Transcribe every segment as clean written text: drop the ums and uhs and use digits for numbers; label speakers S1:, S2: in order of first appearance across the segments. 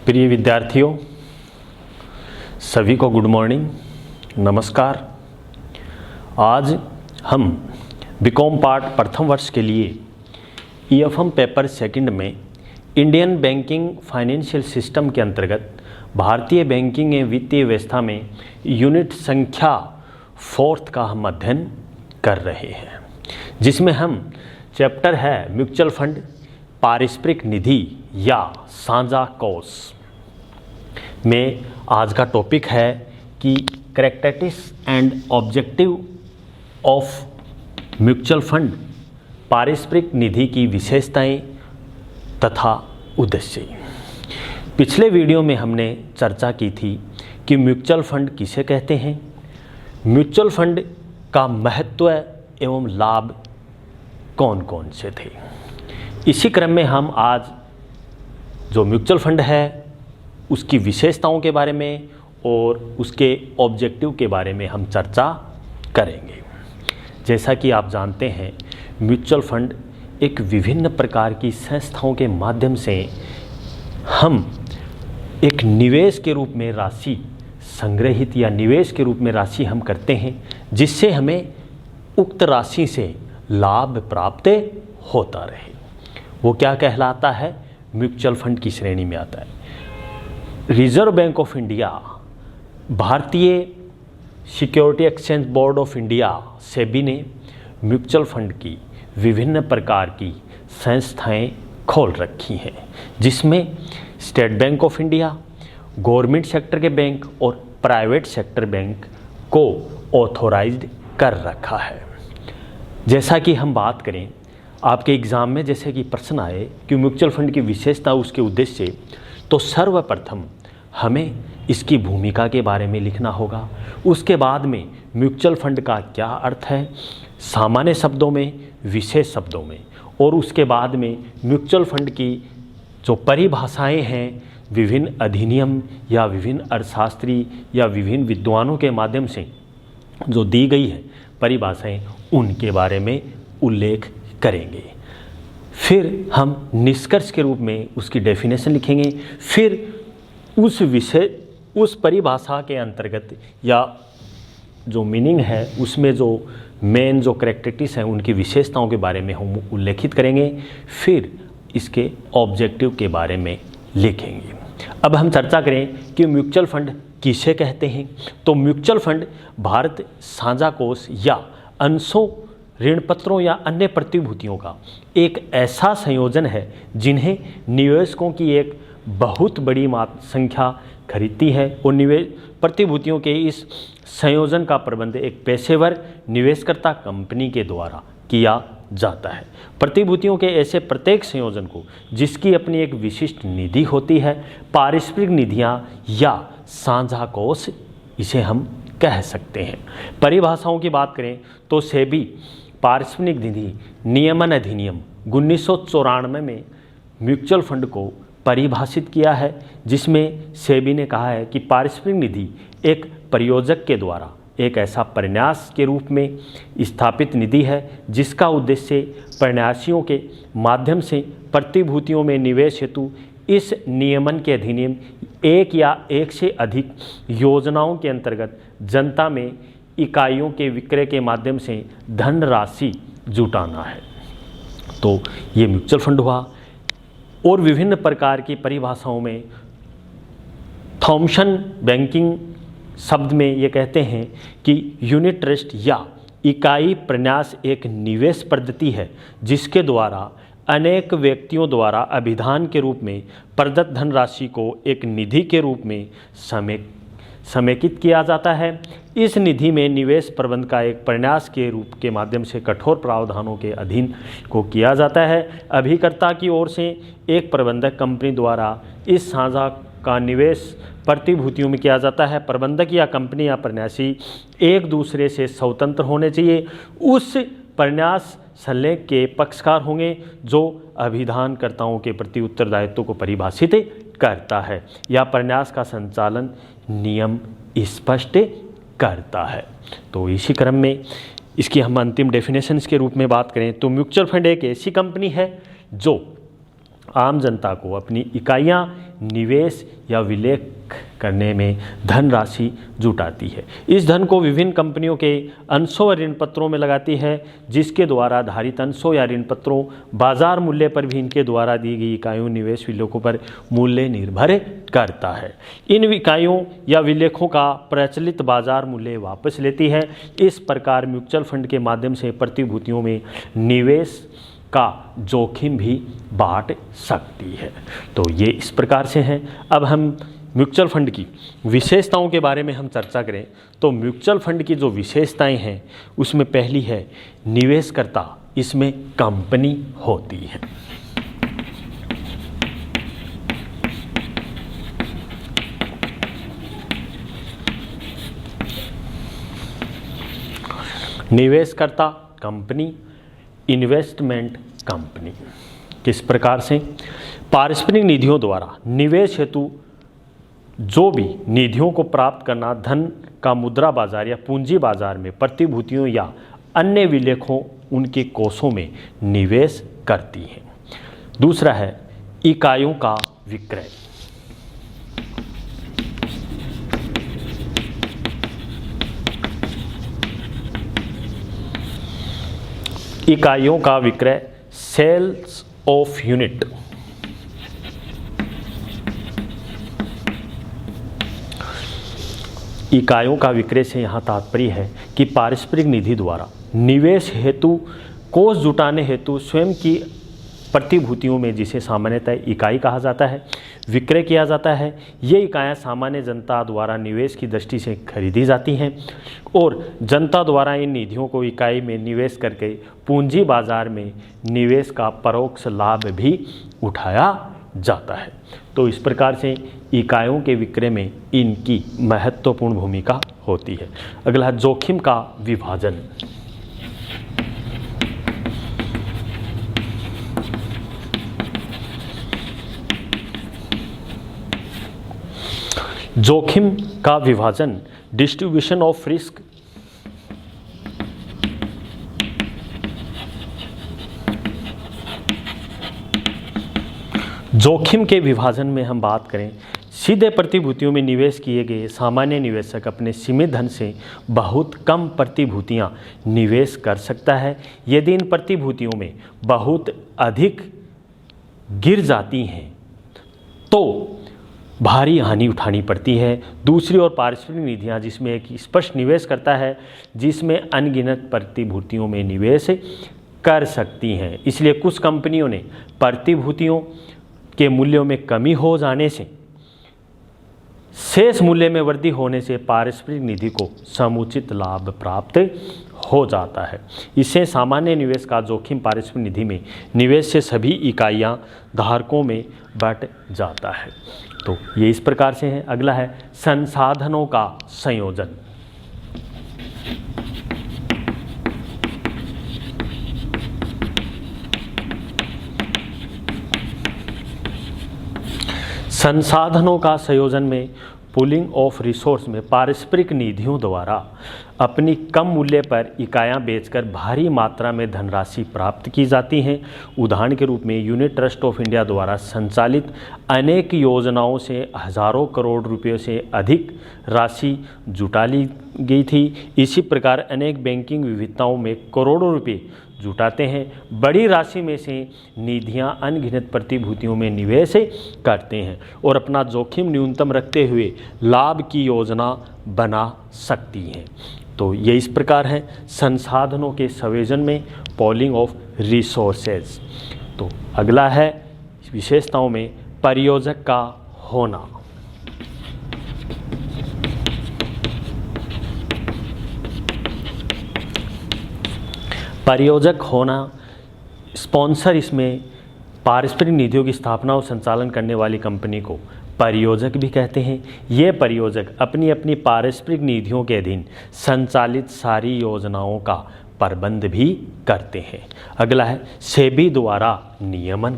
S1: प्रिय विद्यार्थियों, सभी को गुड मॉर्निंग, नमस्कार। आज हम बीकॉम पार्ट प्रथम वर्ष के लिए ईएफएम पेपर सेकंड में इंडियन बैंकिंग फाइनेंशियल सिस्टम के अंतर्गत भारतीय बैंकिंग एवं वित्तीय व्यवस्था में यूनिट संख्या 4 का हम अध्ययन कर रहे हैं, जिसमें हम चैप्टर है म्यूचुअल फंड, पारस्परिक निधि या साझा कोष में आज का टॉपिक है कि characteristics and objective of mutual fund, पारस्परिक निधि की विशेषताएं तथा उद्देश्य। पिछले वीडियो में हमने चर्चा की थी कि म्यूचुअल फंड किसे कहते हैं, म्यूचुअल फंड का महत्व एवं लाभ कौन कौन से थे। इसी क्रम में हम आज जो म्यूचुअल फंड है उसकी विशेषताओं के बारे में और उसके ऑब्जेक्टिव के बारे में हम चर्चा करेंगे। जैसा कि आप जानते हैं, म्यूचुअल फंड एक विभिन्न प्रकार की संस्थाओं के माध्यम से हम एक निवेश के रूप में राशि संग्रहित या निवेश के रूप में राशि हम करते हैं, जिससे हमें उक्त राशि से लाभ प्राप्त होता रहे। वो क्या कहलाता है, म्यूचुअल फंड की श्रेणी में आता है। रिजर्व बैंक ऑफ इंडिया, भारतीय security exchange board of India SEBI ने म्यूचुअल फंड की विभिन्न प्रकार की संस्थाएं खोल रखी हैं, जिसमें state bank of India, government sector के बैंक और प्राइवेट सेक्टर बैंक को ऑथोराइज्ड कर रखा है। जैसा कि हम बात करें, आपके एग्ज़ाम में जैसे कि प्रश्न आए कि म्यूचुअल फंड की विशेषता, उसके उद्देश्य, तो सर्वप्रथम हमें इसकी भूमिका के बारे में लिखना होगा। उसके बाद में म्यूचुअल फंड का क्या अर्थ है, सामान्य शब्दों में, विशेष शब्दों में, और उसके बाद में म्यूचुअल फंड की जो परिभाषाएं हैं, विभिन्न अधिनियम या विभिन्न अर्थशास्त्री या विभिन्न विद्वानों के माध्यम से जो दी गई है परिभाषाएं, उनके बारे में उल्लेख करेंगे। फिर हम निष्कर्ष के रूप में उसकी डेफिनेशन लिखेंगे। फिर उस विषय, उस परिभाषा के अंतर्गत या जो मीनिंग है उसमें जो मेन जो कैरेक्टरिस्टिक्स हैं उनकी विशेषताओं के बारे में हम उल्लेखित करेंगे। फिर इसके ऑब्जेक्टिव के बारे में लिखेंगे। अब हम चर्चा करें कि म्यूचुअल फंड किसे कहते हैं। तो म्यूचुअल फंड भारत साझा कोष या अंशों, ऋण पत्रों या अन्य प्रतिभूतियों का एक ऐसा संयोजन है जिन्हें निवेशकों की एक बहुत बड़ी संख्या खरीदती है, और निवेश प्रतिभूतियों के इस संयोजन का प्रबंध एक पेशेवर निवेशकर्ता कंपनी के द्वारा किया जाता है। प्रतिभूतियों के ऐसे प्रत्येक संयोजन को, जिसकी अपनी एक विशिष्ट निधि होती है, पारस्परिक निधियां या साझा कोष इसे हम कह सकते हैं। परिभाषाओं की बात करें तो सेबी पारस्परिक निधि नियमन अधिनियम 1994 में म्यूचुअल फंड को परिभाषित किया है, जिसमें सेबी ने कहा है कि पारस्परिक निधि एक प्रयोजक के द्वारा एक ऐसा प्रन्यास के रूप में स्थापित निधि है जिसका उद्देश्य प्रन्यासियों के माध्यम से प्रतिभूतियों में निवेश हेतु इस नियमन के अधिनियम एक या एक से अधिक योजनाओं के अंतर्गत जनता में इकाइयों के विक्रय के माध्यम से धनराशि जुटाना है। तो ये म्यूचुअल फंड हुआ। और विभिन्न प्रकार की परिभाषाओं में थॉमसन बैंकिंग शब्द में ये कहते हैं कि यूनिट ट्रस्ट या इकाई प्रन्यास एक निवेश पद्धति है जिसके द्वारा अनेक व्यक्तियों द्वारा अभिधान के रूप में प्रदत्त धनराशि को एक निधि के रूप में समेकित किया जाता है। इस निधि में निवेश प्रबंध का एक प्रन्यास के रूप के माध्यम से कठोर प्रावधानों के अधीन को किया जाता है। अभिकर्ता की ओर से एक प्रबंधक कंपनी द्वारा इस साझा का निवेश प्रतिभूतियों में किया जाता है। प्रबंधक या कंपनी या प्रन्यासी एक दूसरे से स्वतंत्र होने चाहिए। उस प्रन्यास संलेख के पक्षकार होंगे जो अभिधानकर्ताओं के प्रति उत्तरदायित्व को परिभाषित करता है या प्रन्यास का संचालन नियम स्पष्ट करता है। तो इसी क्रम में इसकी हम अंतिम डेफिनेशंस के रूप में बात करें तो म्यूचुअल फंड एक ऐसी कंपनी है जो आम जनता को अपनी इकाइयां निवेश या विलय करने में धनराशि जुटाती है। इस धन को विभिन्न कंपनियों के अंशों और ऋण पत्रों में लगाती है, जिसके द्वारा धारित अंशों या ऋण पत्रों बाजार मूल्य पर भी इनके द्वारा दी गई इकाइयों निवेश विलेखों पर मूल्य निर्भर करता है। इन इकाइयों या विलेखों का प्रचलित बाजार मूल्य वापस लेती है। इस प्रकार म्यूचुअल फंड के माध्यम से प्रतिभूतियों में निवेश का जोखिम भी बांट सकती है। तो ये इस प्रकार से हैं। अब हम म्यूचुअल फंड की विशेषताओं के बारे में हम चर्चा करें तो म्यूचुअल फंड की जो विशेषताएं हैं उसमें पहली है निवेशकर्ता इसमें कंपनी होती है। निवेशकर्ता कंपनी, इन्वेस्टमेंट कंपनी। किस प्रकार से? पारस्परिक निधियों द्वारा निवेश हेतु जो भी निधियों को प्राप्त करना धन का मुद्रा बाजार या पूंजी बाजार में प्रतिभूतियों या अन्य विलेखों उनके कोषों में निवेश करती हैं। दूसरा है इकाइयों का विक्रय। इकाइयों का विक्रय, सेल्स ऑफ यूनिट। इकाइयों का विक्रय से यहाँ तात्पर्य है कि पारस्परिक निधि द्वारा निवेश हेतु कोष जुटाने हेतु स्वयं की प्रतिभूतियों में, जिसे सामान्यतः इकाई कहा जाता है, विक्रय किया जाता है। ये इकाइयाँ सामान्य जनता द्वारा निवेश की दृष्टि से खरीदी जाती हैं और जनता द्वारा इन निधियों को इकाई में निवेश करके पूंजी बाजार में निवेश का परोक्ष लाभ भी उठाया जाता है। तो इस प्रकार से इकाइयों के विक्रय में इनकी महत्वपूर्ण भूमिका होती है। अगला जोखिम का विभाजन। जोखिम का विभाजन, डिस्ट्रीब्यूशन ऑफ रिस्क। जोखिम के विभाजन में हम बात करें, सीधे प्रतिभूतियों में निवेश किए गए सामान्य निवेशक अपने सीमित धन से बहुत कम प्रतिभूतियां निवेश कर सकता है। यदि इन प्रतिभूतियों में बहुत अधिक गिर जाती हैं तो भारी हानि उठानी पड़ती है। दूसरी ओर पारस्परिक निधियां जिसमें एक स्पष्ट निवेश करता है, जिसमें अनगिनत प्रतिभूतियों में निवेश कर सकती हैं। इसलिए कुछ कंपनियों ने प्रतिभूतियों के मूल्यों में कमी हो जाने से, शेष मूल्य में वृद्धि होने से पारस्परिक निधि को समुचित लाभ प्राप्त हो जाता है। इससे सामान्य निवेश का जोखिम पारस्परिक निधि में निवेश से सभी इकाइयां धारकों में बंट जाता है। तो ये इस प्रकार से है। अगला है संसाधनों का संयोजन। संसाधनों का संयोजन में पूलिंग ऑफ रिसोर्स में पारस्परिक निधियों द्वारा अपनी कम मूल्य पर इकाइयां बेचकर भारी मात्रा में धनराशि प्राप्त की जाती हैं। उदाहरण के रूप में यूनिट ट्रस्ट ऑफ इंडिया द्वारा संचालित अनेक योजनाओं से हजारों करोड़ रुपये से अधिक राशि जुटा ली गई थी। इसी प्रकार अनेक बैंकिंग विविधताओं में करोड़ों रुपये जुटाते हैं। बड़ी राशि में से निधियां अनगिनत प्रतिभूतियों में निवेश करते हैं और अपना जोखिम न्यूनतम रखते हुए लाभ की योजना बना सकती हैं। तो ये इस प्रकार है संसाधनों के संयोजन में पॉलिंग ऑफ रिसोर्सेज। तो अगला है विशेषताओं में परियोजक का होना। परियोजक होना, स्पॉन्सर, इसमें पारस्परिक निधियों की स्थापना और संचालन करने वाली कंपनी को परियोजक भी कहते हैं। ये परियोजक अपनी अपनी पारस्परिक निधियों के अधीन संचालित सारी योजनाओं का प्रबंध भी करते हैं। अगला है सेबी द्वारा नियमन।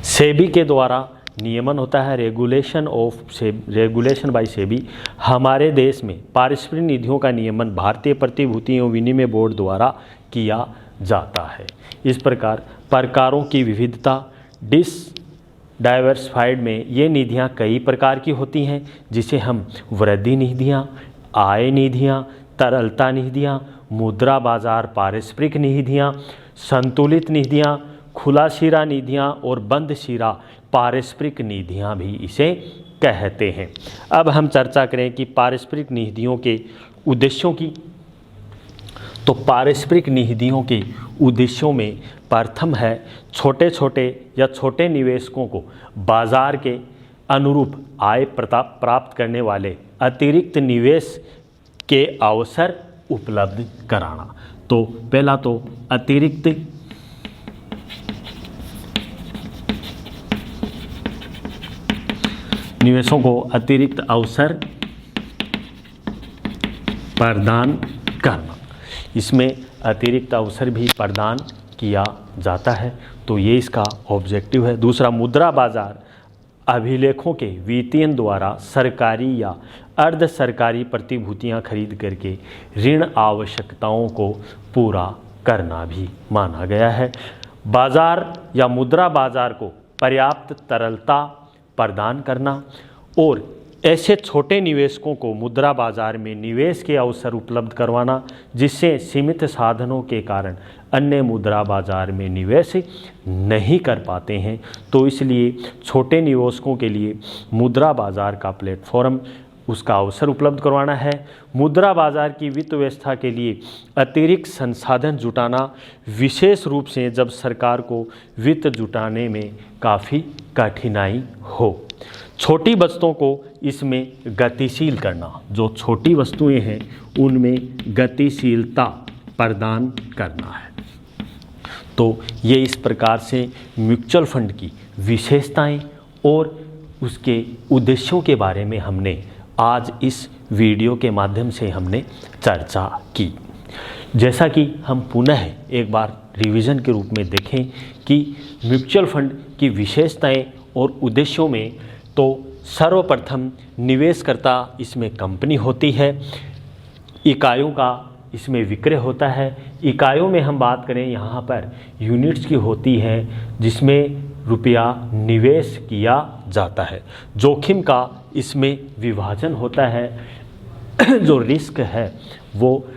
S1: सेबी के द्वारा नियमन होता है रेगुलेशन बाय सेबी। हमारे देश में पारस्परिक निधियों का नियमन भारतीय प्रतिभूति एवं विनिमय बोर्ड द्वारा किया जाता है। इस प्रकार प्रकारों की विविधता डाइवर्सिफाइड में ये निधियाँ कई प्रकार की होती हैं, जिसे हम वृद्धि निधियाँ, आय निधियाँ, तरलता निधियाँ, मुद्रा बाजार पारस्परिक निधियाँ, संतुलित निधियाँ, खुला सिरा निधियाँ और बंद सिरा पारस्परिक निधियाँ भी इसे कहते हैं। अब हम चर्चा करें कि पारस्परिक निधियों के उद्देश्यों की। तो पारस्परिक निधियों के उद्देश्यों में प्रथम है छोटे निवेशकों को बाजार के अनुरूप आय प्राप्त करने वाले अतिरिक्त निवेश के अवसर उपलब्ध कराना। तो पहला तो अतिरिक्त निवेशों को अतिरिक्त अवसर प्रदान करना, इसमें अतिरिक्त अवसर भी प्रदान किया जाता है, तो ये इसका ऑब्जेक्टिव है। दूसरा, मुद्रा बाजार अभिलेखों के वित्तीयन द्वारा सरकारी या अर्ध सरकारी प्रतिभूतियां खरीद करके ऋण आवश्यकताओं को पूरा करना भी माना गया है। बाजार या मुद्रा बाजार को पर्याप्त तरलता प्रदान करना और ऐसे छोटे निवेशकों को मुद्रा बाजार में निवेश के अवसर उपलब्ध करवाना, जिससे सीमित साधनों के कारण अन्य मुद्रा बाजार में निवेश नहीं कर पाते हैं। तो इसलिए छोटे निवेशकों के लिए मुद्रा बाजार का प्लेटफॉर्म, उसका अवसर उपलब्ध करवाना है। मुद्रा बाजार की वित्त व्यवस्था के लिए अतिरिक्त संसाधन जुटाना, विशेष रूप से जब सरकार को वित्त जुटाने में काफ़ी कठिनाई हो। छोटी वस्तुओं को इसमें गतिशील करना, जो छोटी वस्तुएं हैं उनमें गतिशीलता प्रदान करना है। तो ये इस प्रकार से म्यूचुअल फंड की विशेषताएं और उसके उद्देश्यों के बारे में हमने आज इस वीडियो के माध्यम से हमने चर्चा की। जैसा कि हम पुनः एक बार रिवीजन के रूप में देखें कि म्यूचुअल फंड की विशेषताएं और उद्देश्यों में, तो सर्वप्रथम निवेशकर्ता इसमें कंपनी होती है, इकाइयों का इसमें विक्रय होता है। इकाइयों में हम बात करें यहाँ पर यूनिट्स की होती है, जिसमें रुपया निवेश किया जाता है। जोखिम का इसमें विभाजन होता है, जो रिस्क है वो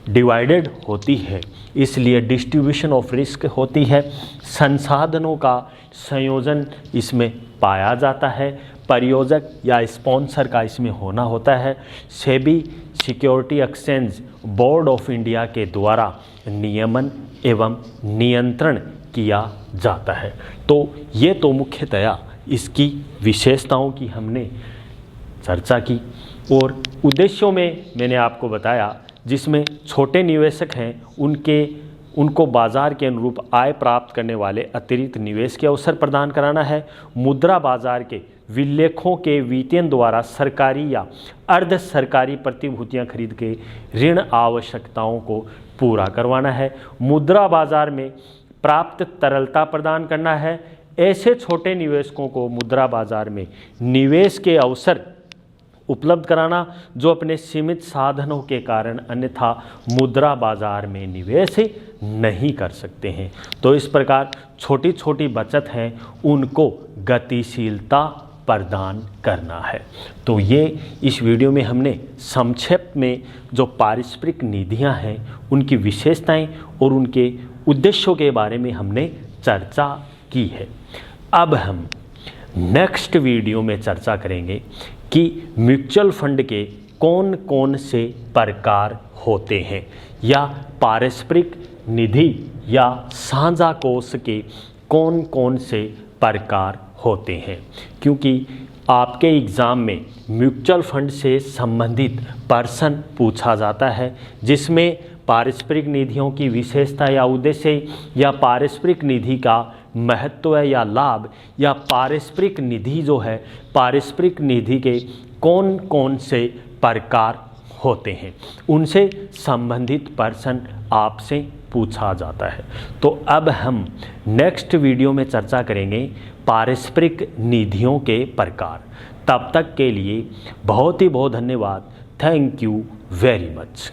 S1: डिवाइडेड होती है, इसलिए डिस्ट्रीब्यूशन ऑफ रिस्क होती है। संसाधनों का संयोजन इसमें पाया जाता है। परियोजक या स्पॉन्सर का इसमें होना होता है। SEBI security exchange board of India के द्वारा नियमन एवं नियंत्रण किया जाता है। तो ये तो मुख्यतया इसकी विशेषताओं की हमने चर्चा की। और उद्देश्यों में मैंने आपको बताया, जिसमें छोटे निवेशक हैं उनको बाजार के अनुरूप आय प्राप्त करने वाले अतिरिक्त निवेश के अवसर प्रदान कराना है। मुद्रा बाजार के विलेखों के वित्तीयन द्वारा सरकारी या अर्ध सरकारी प्रतिभूतियां खरीद के ऋण आवश्यकताओं को पूरा करवाना है। मुद्रा बाजार में प्राप्त तरलता प्रदान करना है। ऐसे छोटे निवेशकों को मुद्रा बाजार में निवेश के अवसर उपलब्ध कराना, जो अपने सीमित साधनों के कारण अन्यथा मुद्रा बाजार में निवेश नहीं कर सकते हैं। तो इस प्रकार छोटी छोटी बचत हैं उनको गतिशीलता प्रदान करना है। तो ये इस वीडियो में हमने संक्षेप में जो पारस्परिक निधियां हैं उनकी विशेषताएं और उनके उद्देश्यों के बारे में हमने चर्चा की है। अब हम नेक्स्ट वीडियो में चर्चा करेंगे कि म्यूचुअल फंड के कौन कौन से प्रकार होते हैं, या पारस्परिक निधि या साझा कोष के कौन कौन से प्रकार होते हैं। क्योंकि आपके एग्ज़ाम में म्यूचुअल फंड से संबंधित प्रश्न पूछा जाता है, जिसमें पारस्परिक निधियों की विशेषता या उद्देश्य, या पारस्परिक निधि का महत्व या लाभ, या पारस्परिक निधि जो है, पारस्परिक निधि के कौन कौन से प्रकार होते हैं, उनसे संबंधित पर्सन आपसे पूछा जाता है। तो अब हम नेक्स्ट वीडियो में चर्चा करेंगे पारस्परिक निधियों के प्रकार। तब तक के लिए बहुत ही बहुत धन्यवाद। Thank you very much.